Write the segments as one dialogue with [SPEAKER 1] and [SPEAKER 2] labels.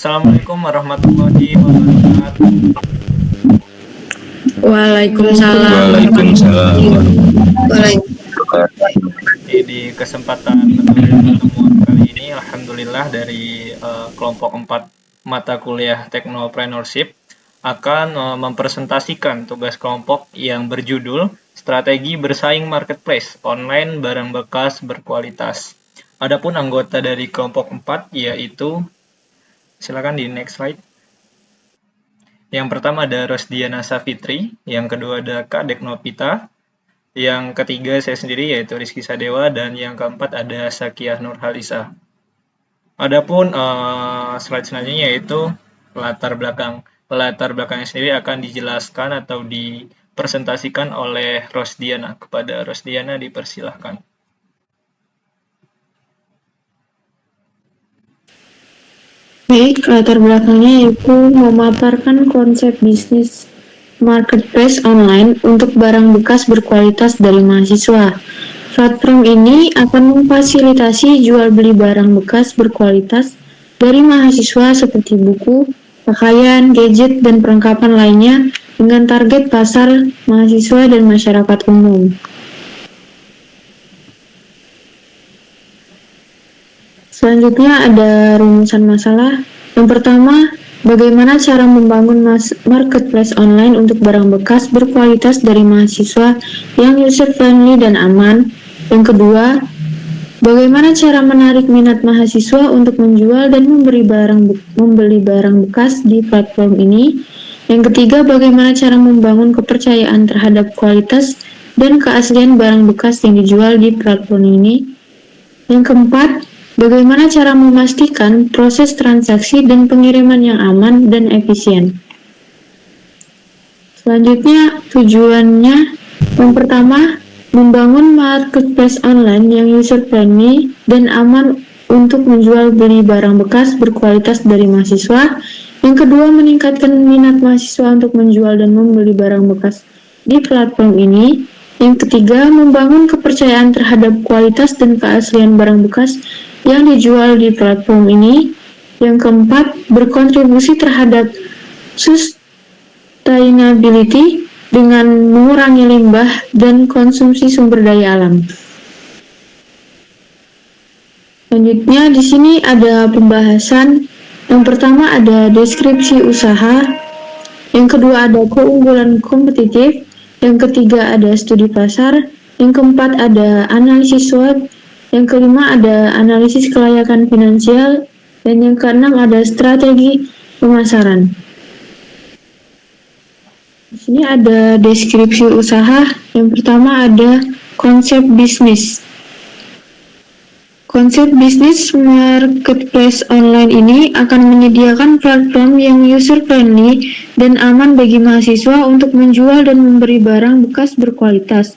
[SPEAKER 1] Assalamualaikum warahmatullahi wabarakatuh.
[SPEAKER 2] Waalaikumsalam.
[SPEAKER 3] Waalaikumsalam.
[SPEAKER 1] Di kesempatan pertemuan kali ini, alhamdulillah dari kelompok 4 mata kuliah Technopreneurship akan mempresentasikan tugas kelompok yang berjudul Strategi Bersaing Marketplace Online Barang Bekas Berkualitas. Adapun anggota dari kelompok 4 yaitu, silakan di next slide. Yang pertama ada Rosdiana Safitri, yang kedua ada Kak Deknopita, yang ketiga saya sendiri yaitu Rizky Sadewa, dan yang keempat ada Sakiah Nurhalisa. Adapun slide selanjutnya yaitu latar belakang. Latar belakangnya sendiri akan dijelaskan atau dipresentasikan oleh Rosdiana. Kepada Rosdiana dipersilahkan.
[SPEAKER 2] Baik, latar belakangnya yaitu memaparkan konsep bisnis marketplace online untuk barang bekas berkualitas dari mahasiswa. Platform ini akan memfasilitasi jual beli barang bekas berkualitas dari mahasiswa seperti buku, pakaian, gadget, dan perlengkapan lainnya dengan target pasar mahasiswa dan masyarakat umum. Selanjutnya ada rumusan masalah. Yang pertama, bagaimana cara membangun marketplace online untuk barang bekas berkualitas dari mahasiswa yang user-friendly dan aman. Yang kedua, bagaimana cara menarik minat mahasiswa untuk menjual dan membeli barang bekas di platform ini. Yang ketiga, bagaimana cara membangun kepercayaan terhadap kualitas dan keaslian barang bekas yang dijual di platform ini. Yang keempat, bagaimana cara memastikan proses transaksi dan pengiriman yang aman dan efisien. Selanjutnya, tujuannya yang pertama, membangun marketplace online yang user-friendly dan aman untuk menjual beli barang bekas berkualitas dari mahasiswa. Yang kedua, meningkatkan minat mahasiswa untuk menjual dan membeli barang bekas di platform ini. Yang ketiga, membangun kepercayaan terhadap kualitas dan keaslian barang bekas yang dijual di platform ini. Yang keempat, berkontribusi terhadap sustainability dengan mengurangi limbah dan konsumsi sumber daya alam. Selanjutnya di sini ada pembahasan. Yang pertama ada deskripsi usaha, yang kedua ada keunggulan kompetitif, yang ketiga ada studi pasar, yang keempat ada analisis SWOT, yang kelima ada analisis kelayakan finansial, dan yang keenam ada strategi pemasaran. Di sini ada deskripsi usaha. Yang pertama ada konsep bisnis. Konsep bisnis marketplace online ini akan menyediakan platform yang user-friendly dan aman bagi mahasiswa untuk menjual dan memberi barang bekas berkualitas.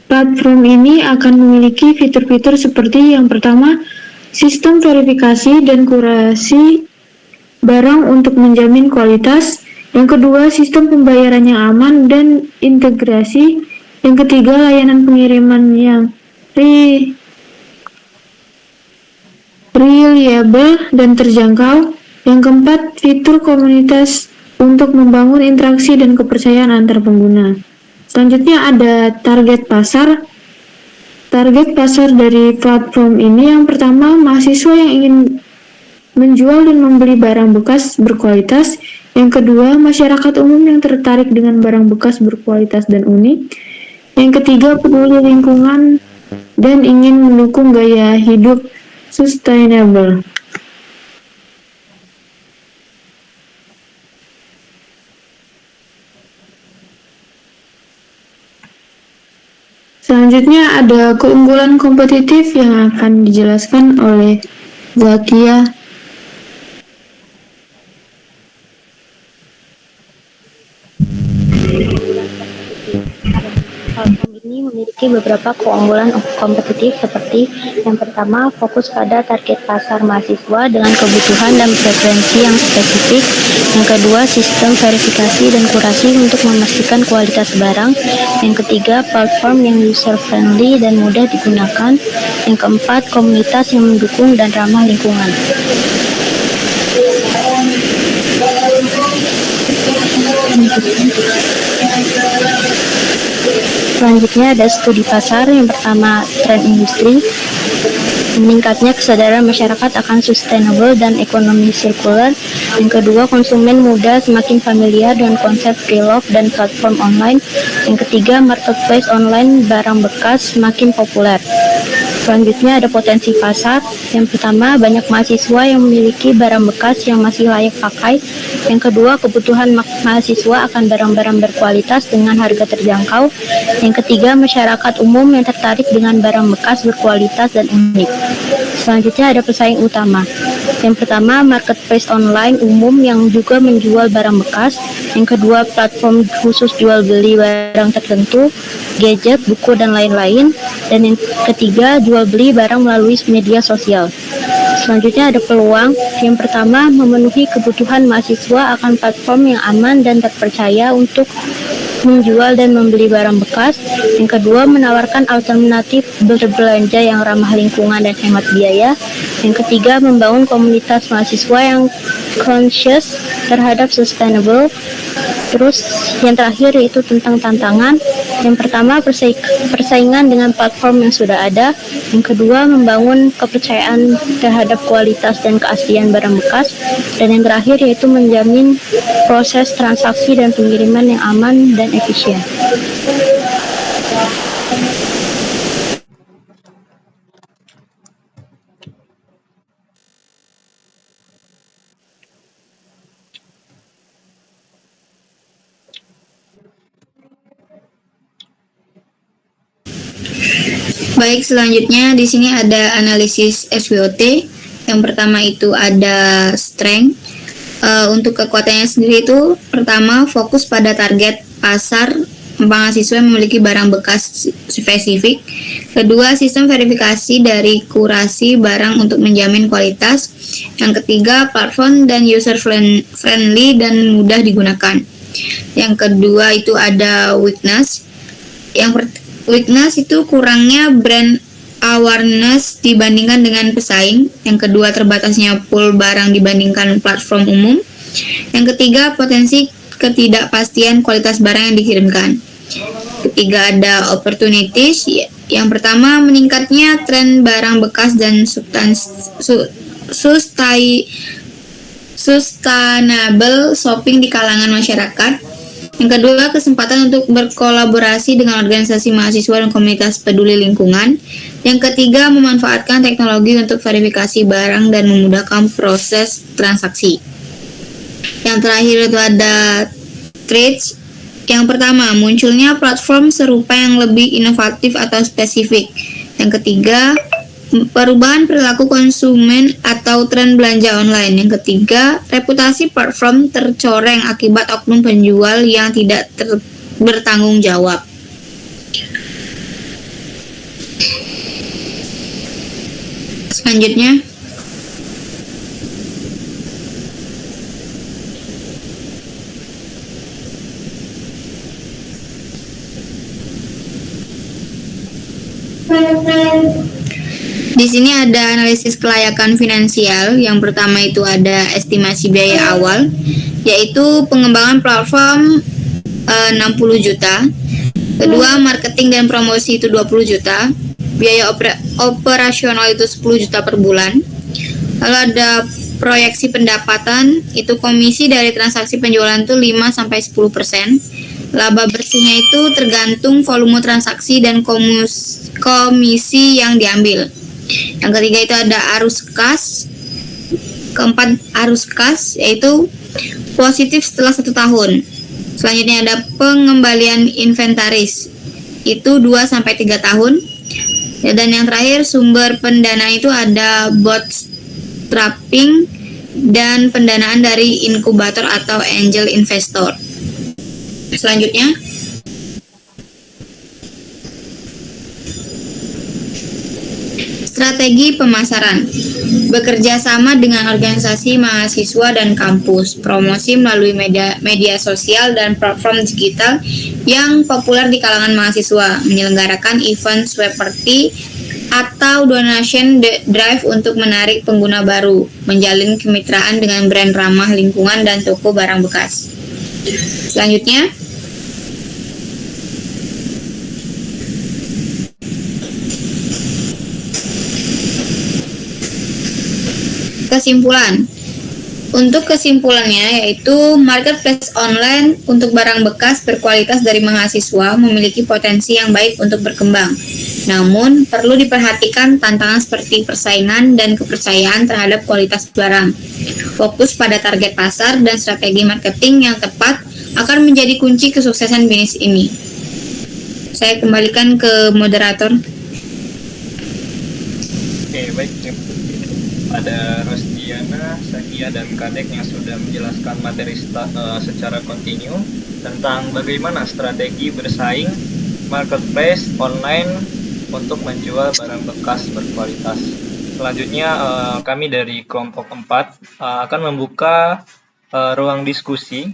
[SPEAKER 2] Platform ini akan memiliki fitur-fitur seperti yang pertama, sistem verifikasi dan kurasi barang untuk menjamin kualitas. Yang kedua, sistem pembayaran yang aman dan integrasi. Yang ketiga, layanan pengiriman yang reliable dan terjangkau. Yang keempat, fitur komunitas untuk membangun interaksi dan kepercayaan antar pengguna. Selanjutnya ada target pasar. Target pasar dari platform ini yang pertama, mahasiswa yang ingin menjual dan membeli barang bekas berkualitas. Yang kedua, masyarakat umum yang tertarik dengan barang bekas berkualitas dan unik. Yang ketiga, peduli lingkungan dan ingin mendukung gaya hidup sustainable. Selanjutnya ada keunggulan kompetitif yang akan dijelaskan oleh Zakia.
[SPEAKER 4] Platform ini memiliki beberapa keunggulan kompetitif seperti yang pertama, fokus pada target pasar mahasiswa dengan kebutuhan dan preferensi yang spesifik. Yang kedua, sistem verifikasi dan kurasi untuk memastikan kualitas barang. Yang ketiga, platform yang user-friendly dan mudah digunakan. Yang keempat, komunitas yang mendukung dan ramah lingkungan. Selanjutnya ada studi pasar. Yang pertama, tren industri. Meningkatnya kesadaran masyarakat akan sustainable dan ekonomi sirkular. Yang kedua, konsumen muda semakin familiar dengan konsep pre-love dan platform online. Yang ketiga, marketplace online barang bekas semakin populer. Selanjutnya ada potensi pasar. Yang pertama, banyak mahasiswa yang memiliki barang bekas yang masih layak pakai. Yang kedua, kebutuhan mahasiswa akan barang-barang berkualitas dengan harga terjangkau. Yang ketiga, masyarakat umum yang tertarik dengan barang bekas berkualitas dan unik. Selanjutnya ada pesaing utama. Yang pertama, marketplace online umum yang juga menjual barang bekas. Yang kedua, platform khusus jual beli barang tertentu, gadget, buku, dan lain-lain. Dan yang ketiga, jual beli barang melalui media sosial. Selanjutnya ada peluang. Yang pertama, memenuhi kebutuhan mahasiswa akan platform yang aman dan terpercaya untuk menjual dan membeli barang bekas. Yang kedua, menawarkan alternatif berbelanja yang ramah lingkungan dan hemat biaya. Yang ketiga, membangun komunitas mahasiswa yang conscious terhadap sustainable. Terus yang terakhir yaitu tentang tantangan. Yang pertama, persaingan dengan platform yang sudah ada. Yang kedua, membangun kepercayaan terhadap kualitas dan keaslian barang bekas. Dan yang terakhir yaitu menjamin proses transaksi dan pengiriman yang aman dan efisien.
[SPEAKER 3] Baik, selanjutnya di sini ada analisis SWOT. Yang pertama itu ada strength. Untuk kekuatannya sendiri itu pertama fokus pada target pasar mahasiswa yang memiliki barang bekas spesifik. Kedua, sistem verifikasi dari kurasi barang untuk menjamin kualitas. Yang ketiga, platform dan user friendly dan mudah digunakan. Yang kedua itu ada weakness. Weakness itu kurangnya brand awareness dibandingkan dengan pesaing. Yang kedua, terbatasnya pool barang dibandingkan platform umum. Yang ketiga, potensi ketidakpastian kualitas barang yang dikirimkan. Ketiga, ada opportunities. Yang pertama, meningkatnya tren barang bekas dan sustainable shopping di kalangan masyarakat. Yang kedua, kesempatan untuk berkolaborasi dengan organisasi mahasiswa dan komunitas peduli lingkungan. Yang ketiga, memanfaatkan teknologi untuk verifikasi barang dan memudahkan proses transaksi. Yang terakhir itu ada threats. Yang pertama, munculnya platform serupa yang lebih inovatif atau spesifik. Yang ketiga, perubahan perilaku konsumen atau tren belanja online. Yang ketiga, reputasi platform tercoreng akibat oknum penjual yang tidak bertanggung jawab. Selanjutnya, di sini ada analisis kelayakan finansial. Yang pertama itu ada estimasi biaya awal, yaitu pengembangan platform 60 juta. Kedua, marketing dan promosi itu 20 juta. Biaya operasional itu 10 juta per bulan. Lalu ada proyeksi pendapatan, itu komisi dari transaksi penjualan itu 5-10%. Laba bersihnya itu tergantung volume transaksi dan komisi yang diambil. Yang ketiga itu ada arus kas. Keempat, arus kas, yaitu positif setelah 1 tahun. Selanjutnya ada pengembalian inventaris, itu 2-3 tahun. Dan yang terakhir, sumber pendanaan itu ada bootstrapping dan pendanaan dari inkubator atau angel investor. Selanjutnya, strategi pemasaran. Bekerja sama dengan organisasi mahasiswa dan kampus. Promosi melalui media sosial dan platform digital yang populer di kalangan mahasiswa. Menyelenggarakan event swap party atau donation drive untuk menarik pengguna baru. Menjalin kemitraan dengan brand ramah lingkungan dan toko barang bekas. Selanjutnya, kesimpulan. Untuk kesimpulannya yaitu marketplace online untuk barang bekas berkualitas dari mahasiswa memiliki potensi yang baik untuk berkembang. Namun, perlu diperhatikan tantangan seperti persaingan dan kepercayaan terhadap kualitas barang. Fokus pada target pasar dan strategi marketing yang tepat akan menjadi kunci kesuksesan bisnis ini. Saya kembalikan ke moderator.
[SPEAKER 1] Oke, baik. Terima kasih pada Rosdiana, Sakia, dan Kadek yang sudah menjelaskan materi secara kontinu tentang bagaimana strategi bersaing marketplace online untuk menjual barang bekas berkualitas. Selanjutnya, kami dari kelompok 4 akan membuka ruang diskusi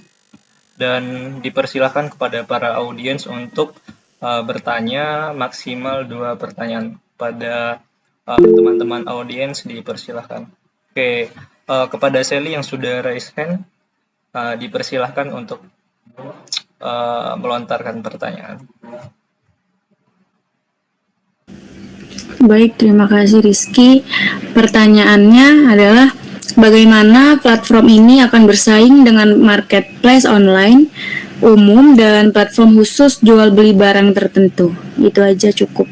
[SPEAKER 1] dan dipersilahkan kepada para audiens untuk bertanya maksimal 2 pertanyaan. Pada teman-teman audiens dipersilahkan. Oke, kepada Sally yang sudah raise hand, dipersilahkan untuk melontarkan pertanyaan.
[SPEAKER 5] Baik, terima kasih Rizky. Pertanyaannya adalah bagaimana platform ini akan bersaing dengan marketplace online umum dan platform khusus jual beli barang tertentu. Itu aja cukup.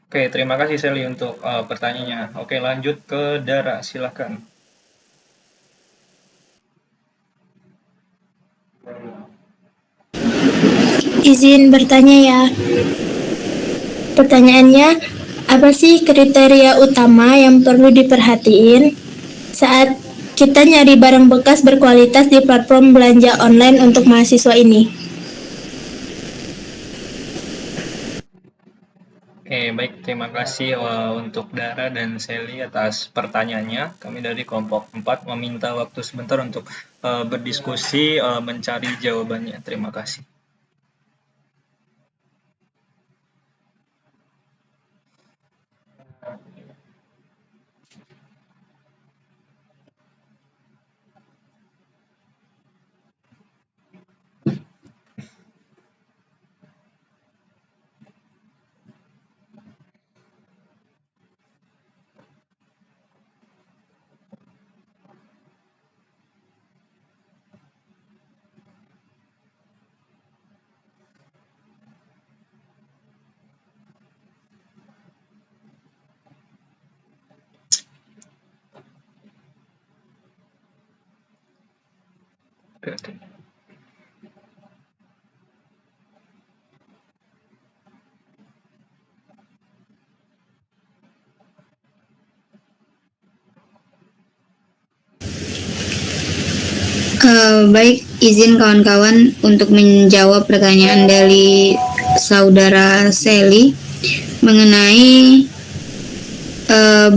[SPEAKER 1] Oke, terima kasih Sally untuk pertanyaannya. Oke, lanjut ke Dara, silakan.
[SPEAKER 6] Izin bertanya ya. Pertanyaannya, apa sih kriteria utama yang perlu diperhatiin saat kita nyari barang bekas berkualitas di platform belanja online untuk mahasiswa ini?
[SPEAKER 1] Oke, baik. Terima kasih untuk Dara dan Sally atas pertanyaannya. Kami dari kelompok 4 meminta waktu sebentar untuk berdiskusi, mencari jawabannya. Terima kasih. Oke.
[SPEAKER 3] Baik, izin kawan-kawan untuk menjawab pertanyaan dari saudara Sally mengenai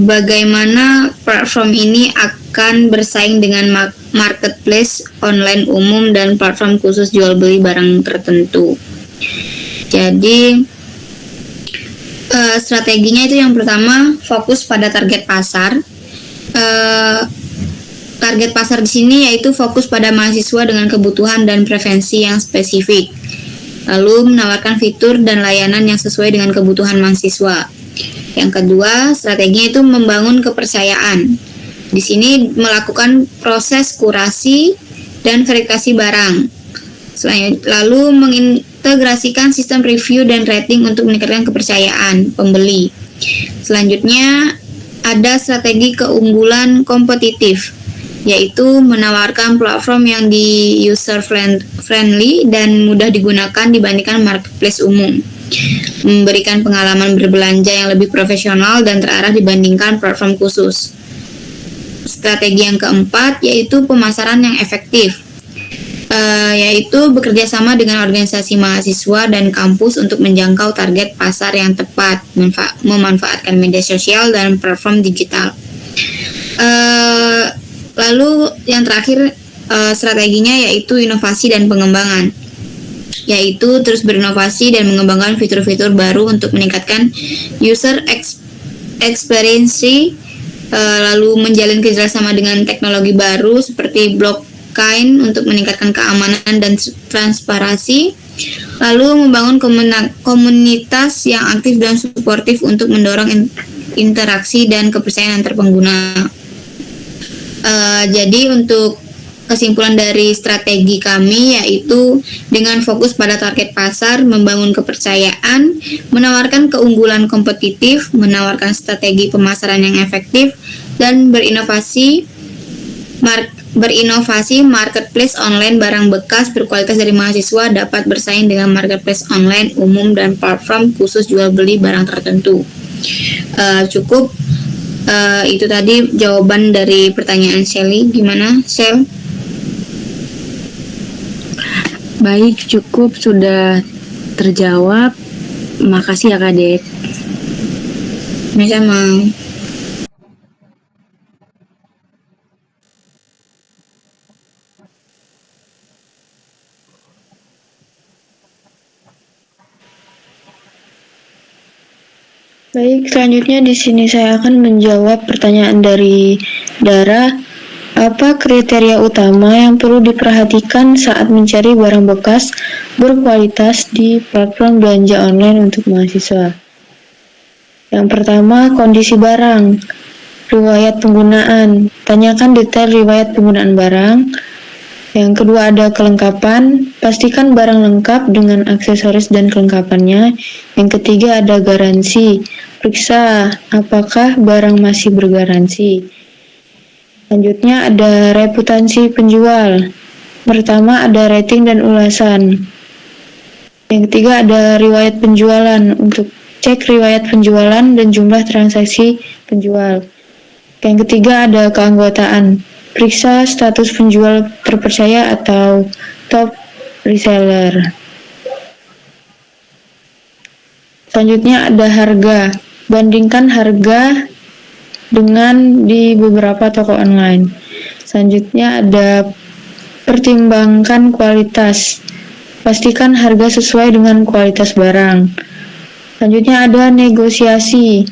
[SPEAKER 3] bagaimana platform ini akan bersaing dengan marketplace online umum dan platform khusus jual beli barang tertentu. Jadi strateginya itu yang pertama fokus pada target pasar. Target pasar di sini yaitu fokus pada mahasiswa dengan kebutuhan dan preferensi yang spesifik. Lalu menawarkan fitur dan layanan yang sesuai dengan kebutuhan mahasiswa. Yang kedua, strateginya itu membangun kepercayaan. Di sini melakukan proses kurasi dan verifikasi barang. Lalu mengintegrasikan sistem review dan rating untuk meningkatkan kepercayaan pembeli. Selanjutnya, ada strategi keunggulan kompetitif, yaitu menawarkan platform yang di user friendly dan mudah digunakan dibandingkan marketplace umum, memberikan pengalaman berbelanja yang lebih profesional dan terarah dibandingkan platform khusus. Strategi yang keempat yaitu pemasaran yang efektif, yaitu bekerja sama dengan organisasi mahasiswa dan kampus untuk menjangkau target pasar yang tepat, memanfaatkan media sosial dan platform digital. Lalu yang terakhir strateginya yaitu inovasi dan pengembangan, yaitu terus berinovasi dan mengembangkan fitur-fitur baru untuk meningkatkan user experience lalu menjalin kerjasama dengan teknologi baru seperti blockchain untuk meningkatkan keamanan dan transparansi, lalu membangun komunitas yang aktif dan suportif untuk mendorong interaksi dan kepercayaan antar pengguna. Jadi untuk kesimpulan dari strategi kami yaitu dengan fokus pada target pasar, membangun kepercayaan, menawarkan keunggulan kompetitif, menawarkan strategi pemasaran yang efektif, dan berinovasi marketplace online barang bekas berkualitas dari mahasiswa dapat bersaing dengan marketplace online umum dan platform khusus jual beli barang tertentu. Cukup itu tadi jawaban dari pertanyaan Shelly. Gimana, Shell?
[SPEAKER 5] Baik, cukup, sudah terjawab. Makasih ya Kak Dek.
[SPEAKER 3] Sama-sama.
[SPEAKER 2] Baik, selanjutnya di sini saya akan menjawab pertanyaan dari Dara. Apa kriteria utama yang perlu diperhatikan saat mencari barang bekas berkualitas di platform belanja online untuk mahasiswa? Yang pertama, kondisi barang, riwayat penggunaan. Tanyakan detail riwayat penggunaan barang. Yang kedua ada kelengkapan, pastikan barang lengkap dengan aksesoris dan kelengkapannya. Yang ketiga ada garansi, periksa apakah barang masih bergaransi. Selanjutnya ada reputasi penjual. Pertama ada rating dan ulasan. Yang ketiga ada riwayat penjualan, untuk cek riwayat penjualan dan jumlah transaksi penjual. Yang ketiga ada keanggotaan. Periksa status penjual terpercaya atau top reseller. Selanjutnya ada harga. Bandingkan harga dengan di beberapa toko online. Selanjutnya ada pertimbangkan kualitas. Pastikan harga sesuai dengan kualitas barang. Selanjutnya ada negosiasi.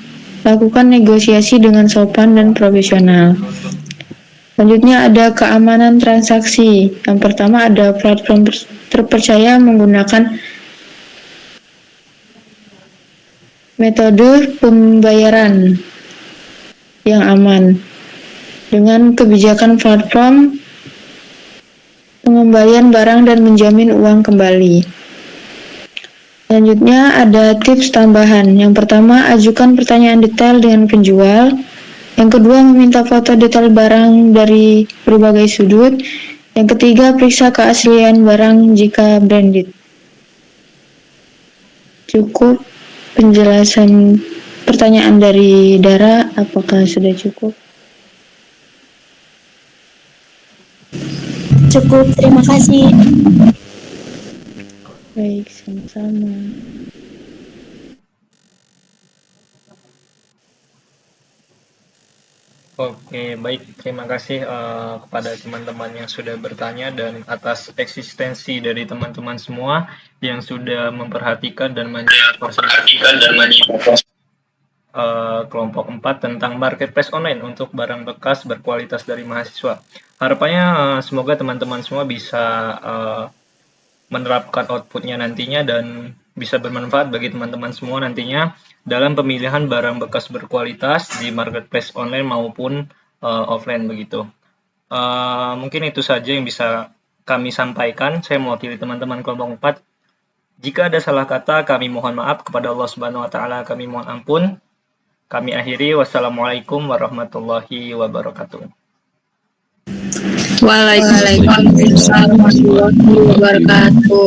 [SPEAKER 2] Lakukan negosiasi dengan sopan dan profesional. Selanjutnya ada keamanan transaksi. Yang pertama ada platform terpercaya menggunakan metode pembayaran yang aman dengan kebijakan platform pengembalian barang dan menjamin uang kembali. Selanjutnya ada tips tambahan. Yang pertama, ajukan pertanyaan detail dengan penjual. Yang kedua, meminta foto detail barang dari berbagai sudut. Yang ketiga, periksa keaslian barang jika branded. Cukup penjelasan pertanyaan dari Dara, apakah sudah cukup?
[SPEAKER 6] Cukup, terima kasih.
[SPEAKER 2] Baik, sama-sama.
[SPEAKER 1] Oke, baik. Terima kasih kepada teman-teman yang sudah bertanya dan atas eksistensi dari teman-teman semua yang sudah memperhatikan dan menjawab kelompok 4 tentang marketplace online untuk barang bekas berkualitas dari mahasiswa. Harapannya semoga teman-teman semua bisa menerapkan outputnya nantinya dan bisa bermanfaat bagi teman-teman semua nantinya dalam pemilihan barang bekas berkualitas di marketplace online maupun offline begitu. Mungkin itu saja yang bisa kami sampaikan. Saya mewakili teman-teman kelompok 4. Jika ada salah kata, kami mohon maaf kepada Allah Subhanahu wa taala, kami mohon ampun. Kami akhiri, wassalamualaikum warahmatullahi wabarakatuh.
[SPEAKER 3] Waalaikumsalam warahmatullahi wabarakatuh.